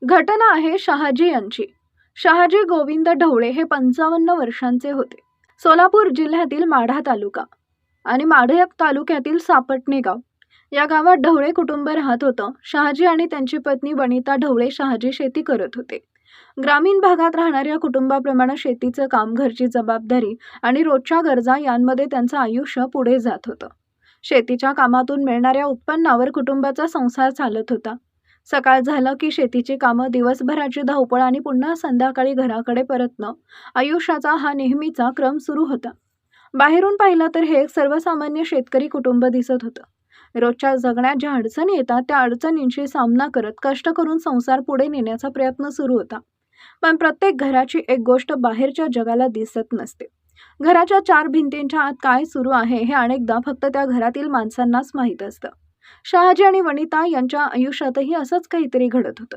घटना आहे शहाजी यांची. शहाजी गोविंद ढवळे हे 55 वर्षांचे होते. सोलापूर जिल्ह्यातील माढा तालुका आणि माढा तालुक्यातील सापटणे गाव या गावात ढवळे कुटुंब राहत होतं. शहाजी आणि त्यांची पत्नी वनिता ढवळे शहाजी शेती करत होते. ग्रामीण भागात राहणाऱ्या कुटुंबाप्रमाणे शेतीचं काम, घरची जबाबदारी आणि रोजच्या गरजा यांमध्ये त्यांचं आयुष्य पुढे जात होतं. शेतीच्या कामातून मिळणाऱ्या उत्पन्नावर कुटुंबाचा संसार चालत होता. सकाळ झालं की शेतीची कामं, दिवसभराची धावपळ आणि पुन्हा संध्याकाळी घराकडे परतणं, आयुष्याचा हा नेहमीचा क्रम सुरू होता. बाहेरून पाहिलं तर हे एक सर्वसामान्य शेतकरी कुटुंब दिसत होतं. रोजच्या जगण्यात ज्या अडचणी येतात त्या अडचणींशी सामना करत कष्ट करून संसार पुढे नेण्याचा प्रयत्न सुरू होता. पण प्रत्येक घराची एक गोष्ट बाहेरच्या जगाला दिसत नसते. घराच्या चार भिंतींच्या आत काय सुरू आहे हे अनेकदा फक्त त्या घरातील माणसांनाच माहीत असतं. शहाजी आणि वनिता यांच्या आयुष्यातही असंच काहीतरी घडत होतं.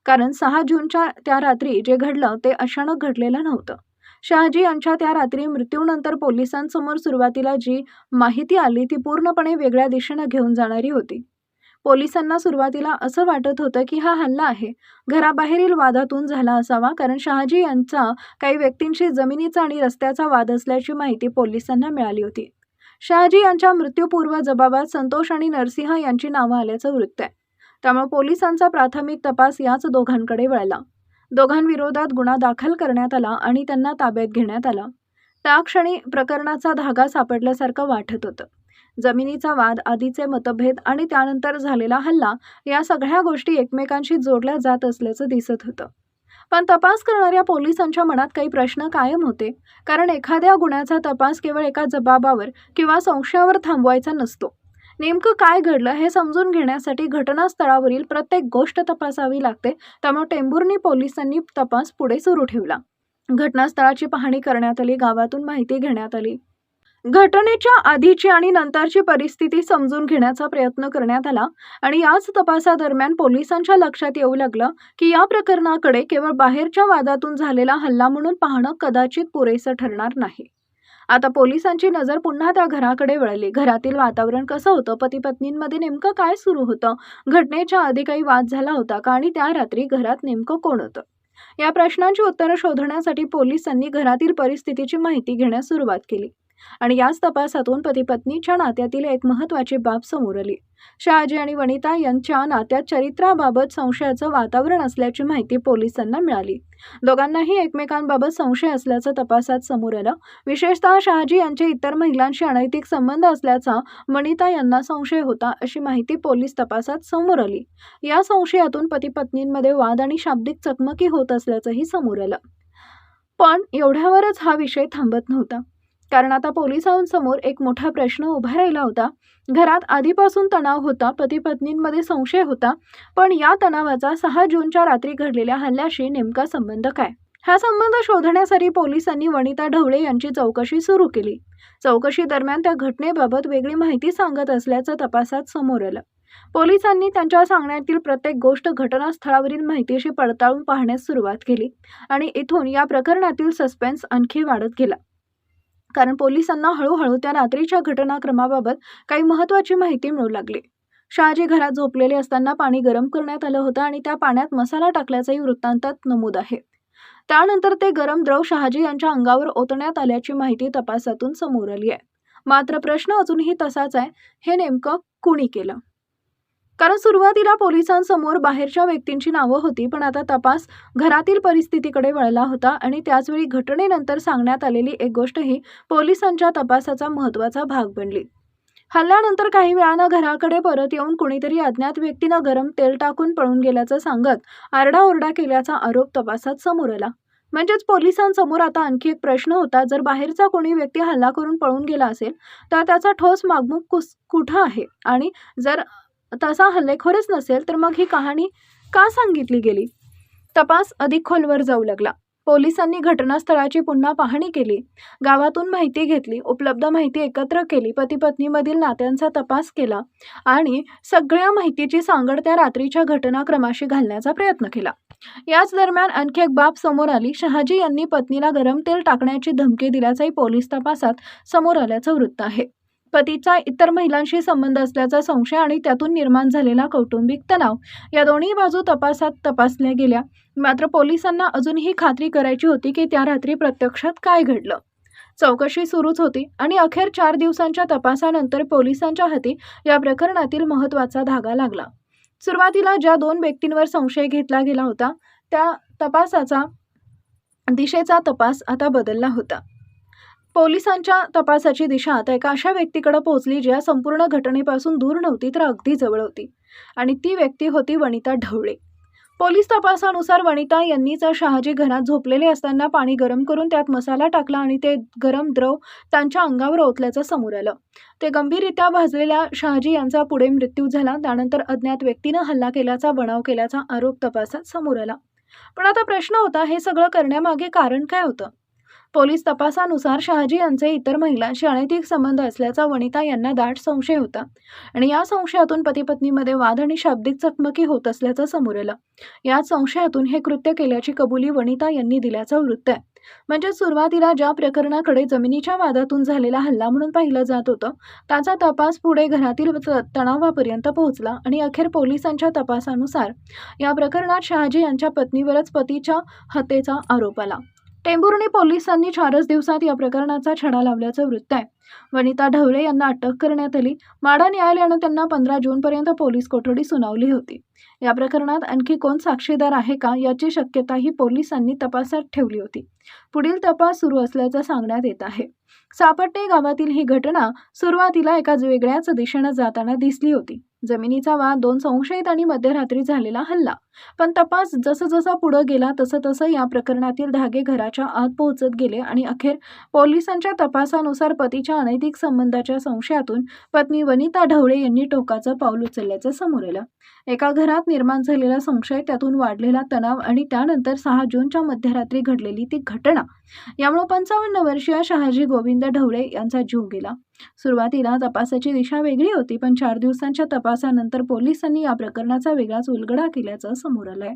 कारण 6 जूनच्या त्या रात्री जे घडलं ते अचानक घडलेलं नव्हतं. शहाजी यांच्या त्या रात्री मृत्यूनंतर पोलिसांसमोर सुरुवातीला जी माहिती आली ती पूर्णपणे वेगळ्या दिशेनं घेऊन जाणारी होती. पोलिसांना सुरुवातीला असं वाटत होतं की हा हल्ला आहे घराबाहेरील वादातून झाला असावा, कारण शहाजी यांचा काही व्यक्तींशी जमिनीचा आणि रस्त्याचा वाद असल्याची माहिती पोलिसांना मिळाली होती. शहाजी यांच्या मृत्यूपूर्व जबाबात संतोष आणि नरसिंह यांची नावं आल्याचं वृत्त आहे. त्यामुळे पोलिसांचा प्राथमिक तपास याच दोघांकडे वळला. दोघांविरोधात गुन्हा दाखल करण्यात आला आणि त्यांना ताब्यात घेण्यात आलं. त्या क्षणी प्रकरणाचा धागा सापडल्यासारखं वाटत होतं. जमिनीचा वाद, आधीचे मतभेद आणि त्यानंतर झालेला हल्ला या सगळ्या गोष्टी एकमेकांशी जोडल्या जात असल्याचं दिसत होतं. पण तपास करणाऱ्या पोलिसांच्या मनात काही प्रश्न कायम होते. कारण एखाद्या गुन्ह्याचा तपास केवळ एका जबाबावर किंवा संशयावर थांबवायचा नसतो. नेमकं काय घडलं हे समजून घेण्यासाठी घटनास्थळावरील प्रत्येक गोष्ट तपासावी लागते. त्यामुळे टेंभुर्णी पोलिसांनी तपास पुढे सुरू ठेवला. घटनास्थळाची पाहणी करण्यात आली, गावातून माहिती घेण्यात आली. घटनेच्या आधीची आणि नंतरची परिस्थिती समजून घेण्याचा प्रयत्न करण्यात आला आणि याच तपासादरम्यान पोलिसांच्या लक्षात येऊ लागलं की या प्रकरणाकडे केवळ बाहेरच्या वादातून झालेला हल्ला म्हणून पाहणं कदाचित पुरेसं ठरणार नाही. आता पोलिसांची नजर पुन्हा त्या घराकडे वळली. घरातील वातावरण कसं होतं? पती-पत्नींमध्ये नेमकं काय सुरू होतं? घटनेच्या आधी काही वाद झाला होता का? आणि त्या रात्री घरात नेमकं कोण होतं? या प्रश्नांची उत्तरं शोधण्यासाठी पोलिसांनी घरातील परिस्थितीची माहिती घेण्यास सुरुवात केली आणि याच तपासातून पती-पत्नीच्या नात्यातील एक महत्त्वाची बाब समोर आली. शहाजी आणि वनिता यांच्या नात्यात चरित्राबाबत संशयाचं वातावरण असल्याची माहिती पोलिसांना मिळाली. दोघांनाही एकमेकांबाबत संशय असल्याचं तपासात समोर आलं. विशेषतः शहाजी यांचे इतर महिलांशी अनैतिक संबंध असल्याचा वनिता यांना संशय होता, अशी माहिती पोलीस तपासात समोर आली. या संशयातून पती-पत्नींमध्ये वाद आणि शाब्दिक चकमकी होत असल्याचंही समोर आलं. पण एवढ्यावरच हा विषय थांबत नव्हता. कारण आता पोलिसांसमोर एक मोठा प्रश्न उभा राहिला होता. घरात आधीपासून तणाव होता, पती-पत्नींमध्ये संशय होता, पण या तणावाचा 6 जूनच्या रात्री घडलेल्या हल्ल्याशी नेमका संबंध काय? हा संबंध शोधण्यासाठी पोलिसांनी वनिता ढवळे यांची चौकशी सुरू केली. चौकशी दरम्यान त्या घटनेबाबत वेगळी माहिती सांगत असल्याचं तपासात समोर आलं. पोलिसांनी त्यांच्या सांगण्यातील प्रत्येक गोष्ट घटनास्थळावरील माहितीशी पडताळून पाहण्यास सुरुवात केली आणि इथून या प्रकरणातील सस्पेन्स आणखी वाढत गेला. कारण पोलिसांना हळूहळू त्या रात्रीच्या घटनाक्रमाबाबत काही महत्त्वाची माहिती मिळू लागली. शहाजी घरात झोपलेले असताना पाणी गरम करण्यात आलं होतं आणि त्या पाण्यात मसाला टाकल्याचंही वृत्तांतात नमूद आहे. त्यानंतर ते गरम द्रव शहाजी यांच्या अंगावर ओतण्यात आल्याची माहिती तपासातून समोर आली आहे. मात्र प्रश्न अजूनही तसाच आहे, हे नेमकं कुणी केलं? कारण सुरुवातीला पोलिसांसमोर बाहेरच्या व्यक्तींची नावं होती, पण आता तपास घरातील परिस्थितीकडे वळला होता आणि त्याचवेळी घटनेनंतर सांगण्यात आलेली एक गोष्टही पोलिसांच्या तपासाचा महत्त्वाचा भाग बनली. हल्ल्यानंतर काही वेळानं घराकडे परत येऊन कुणीतरी अज्ञात व्यक्तीनं गरम तेल टाकून पळून गेल्याचं सांगत आरडाओरडा केल्याचा आरोप तपासात समोर आला. म्हणजेच पोलिसांसमोर आता आणखी एक प्रश्न होता. जर बाहेरचा कोणी व्यक्ती हल्ला करून पळून गेला असेल तर त्याचा ठोस मागमूग कुठं आहे? आणि जर तसा हल्लेखोरच नसेल तर मग ही कहाणी का सांगितली गेली? तपास अधिक खोलवर जाऊ लागला. पोलिसांनी घटनास्थळाची पुन्हा पाहणी केली, गावातून माहिती घेतली, उपलब्ध माहिती एकत्र केली, पती-पत्नीमधील नात्यांचा तपास केला आणि सगळ्या माहितीची सांगड त्या रात्रीच्या घटनाक्रमाशी घालण्याचा प्रयत्न केला. याच दरम्यान आणखी एक बाब समोर आली. शहाजी यांनी पत्नीला गरम तेल टाकण्याची धमकी दिल्याचंही पोलीस तपासात समोर आल्याचं वृत्त आहे. पतीचा इतर महिलांशी संबंध असल्याचा संशय आणि त्यातून निर्माण झालेला कौटुंबिक तणाव या दोन्ही बाजू तपासल्या गेल्या. मात्र पोलिसांना अजूनही खात्री करायची होती की त्या रात्री प्रत्यक्षात काय घडलं. चौकशी सुरूच होती आणि अखेर 4 दिवसांच्या तपासानंतर पोलिसांच्या हाती या प्रकरणातील महत्त्वाचा धागा लागला. सुरुवातीला ज्या 2 व्यक्तींवर संशय घेतला गेला होता त्या दिशेचा तपास आता बदलला होता. पोलिसांच्या तपासाची दिशा आता एका अशा व्यक्तीकडे पोहोचली ज्या संपूर्ण घटनेपासून दूर नव्हती तर अगदी जवळ होती आणि ती व्यक्ती होती वनिता ढवळे. पोलीस तपासानुसार वनिता यांनीच शहाजी घरात झोपलेले असताना पाणी गरम करून त्यात मसाला टाकला आणि ते गरम द्रव त्यांच्या अंगावर ओतल्याचं समोर आलं. ते गंभीररित्या भाजलेल्या शहाजी यांचा पुढे मृत्यू झाला. त्यानंतर अज्ञात व्यक्तीनं हल्ला केल्याचा बनाव केल्याचा आरोप तपासात समोर आला. पण आता प्रश्न होता, हे सगळं करण्यामागे कारण काय होतं? पोलीस तपासानुसार शहाजी यांचे इतर महिलांशी अनैतिक संबंध असल्याचा वनिता यांना दाट संशय होता आणि या संशयातून पती-पत्नीमध्ये वाद आणि शाब्दिक चकमकी होत असल्याचं समोर आलं. याच संशयातून हे कृत्य केल्याची कबुली वनिता यांनी दिल्याचं वृत्त आहे. म्हणजे सुरुवातीला ज्या प्रकरणाकडे जमिनीच्या वादातून झालेला हल्ला म्हणून पाहिलं जात होतं त्याचा तपास पुढे घरातील तणावापर्यंत पोहोचला आणि अखेर पोलिसांच्या तपासानुसार या प्रकरणात शहाजी यांच्या पत्नीवरच पतीच्या हत्येचा आरोप आला. टेंभुर्णी पोलिसांनी 4च दिवसात या प्रकरणाचा छडा लावल्याचं वृत्त आहे. वनिता ढवळे यांना अटक करण्यात आली. माढा न्यायालयानं त्यांना 15 जूनपर्यंत पोलीस कोठडी सुनावली होती. या प्रकरणात आणखी कोण साक्षीदार आहे का याची शक्यताही पोलिसांनी तपासात ठेवली होती. पुढील तपास सुरू असल्याचं सांगण्यात येत आहे. सापटणे गावातील ही घटना सुरुवातीला एका वेगळ्याच दिशेनं जाताना दिसली होती. जमिनीचा वाद, 2 संशयित आणि मध्यरात्री झालेला हल्ला. पण तपास जसं पुढे गेला तसं या प्रकरणातील धागे घराच्या आत पोहोचत गेले आणि अखेर पोलिसांच्या तपासानुसार पतीच्या अनैतिक संबंधाच्या संशयातून पत्नी वनिता ढवळे यांनी टोकाचं पाऊल उचलल्याचं समोर आलं. एका घरात निर्माण झालेला संशय, त्यातून वाढलेला तणाव आणि त्यानंतर 6 जूनच्या मध्यरात्री घडलेली ती घटना यामुळे 55 वर्षीय शहाजी गोविंद ढवळे यांचा जीव गेला. सुरुवातीला तपासाची दिशा वेगळी होती, पण 4 दिवसांच्या तपासानंतर पोलिसांनी या प्रकरणाचा वेगळाच उलगडा केल्याचं समोर आलंय.